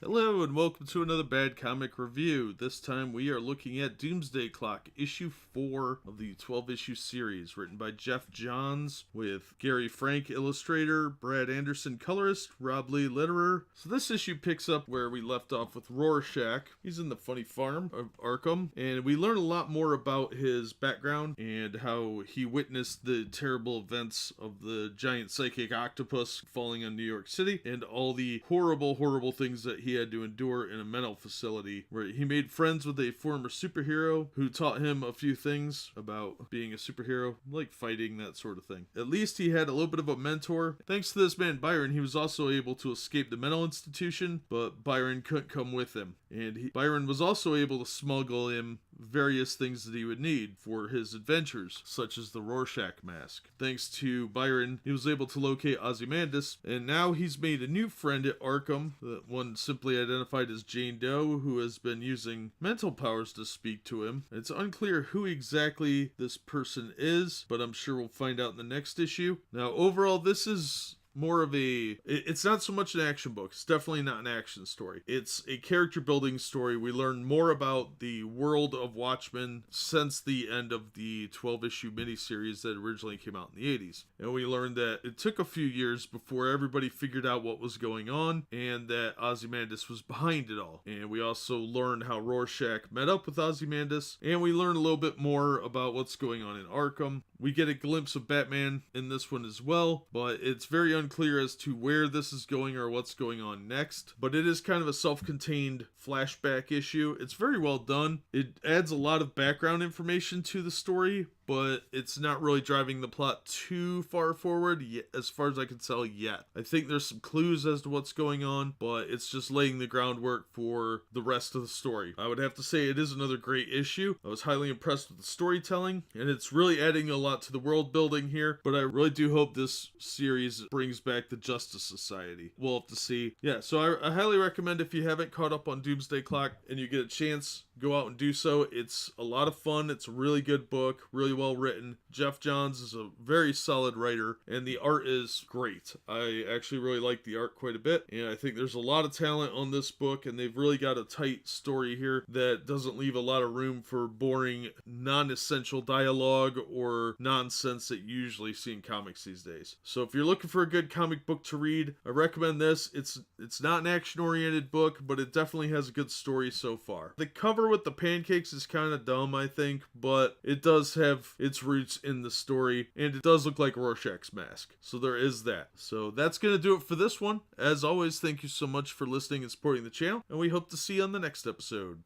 Hello and welcome to another Bad Comic Review. This time we are looking at Doomsday Clock, issue 4 of the 12-issue series, written by Jeff Johns, with Gary Frank, illustrator, Brad Anderson, colorist, Rob Lee, letterer. So this issue picks up where we left off with Rorschach. He's in the funny farm of Arkham, and we learn a lot more about his background and how he witnessed the terrible events of the giant psychic octopus falling on New York City, and all the horrible, horrible things that he had to endure in a mental facility, where he made friends with a former superhero who taught him a few things about being a superhero, like fighting, that sort of thing. At least he had a little bit of a mentor. Thanks to this man Byron, he was also able to escape the mental institution, but Byron couldn't come with him. And Byron was also able to smuggle him various things that he would need for his adventures, such as the Rorschach mask. Thanks to Byron, he was able to locate Ozymandias, and now he's made a new friend at Arkham, the one simply identified as Jane Doe, who has been using mental powers to speak to him. It's unclear who exactly this person is, but I'm sure we'll find out in the next issue. Now, overall, this is more of it's not so much an action book. It's definitely not an action story. It's a character building story. We learn more about the world of Watchmen since the end of the 12-issue miniseries that originally came out in the 80s. And we learned that it took a few years before everybody figured out what was going on, and that Ozymandias was behind it all. And we also learned how Rorschach met up with Ozymandias, and we learn a little bit more about what's going on in Arkham. We get a glimpse of Batman in this one as well, but it's very unclear as to where this is going or what's going on next. But it is kind of a self-contained flashback issue. It's very well done. It adds a lot of background information to the story, but it's not really driving the plot too far forward, as far as I can tell yet. I think there's some clues as to what's going on, but it's just laying the groundwork for the rest of the story. I would have to say it is another great issue. I was highly impressed with the storytelling, and it's really adding a lot to the world building here, but I really do hope this series brings back the Justice Society. We'll have to see. Yeah, so I highly recommend, if you haven't caught up on Doomsday Clock and you get a chance, go out and do so. It's a lot of fun. It's a really good book, really well written. Jeff Johns is a very solid writer, and the art is great. I actually really like the art quite a bit, and I think there's a lot of talent on this book, and they've really got a tight story here that doesn't leave a lot of room for boring, non-essential dialogue or nonsense that you usually see in comics these days. So if you're looking for a good comic book to read, I recommend this. It's not an action-oriented book, but it definitely has a good story so far. The cover with the pancakes is kind of dumb, I think, but it does have its roots in the story, and it does look like Rorschach's mask. So there is that. So that's going to do it for this one. As always, thank you so much for listening and supporting the channel, and we hope to see you on the next episode.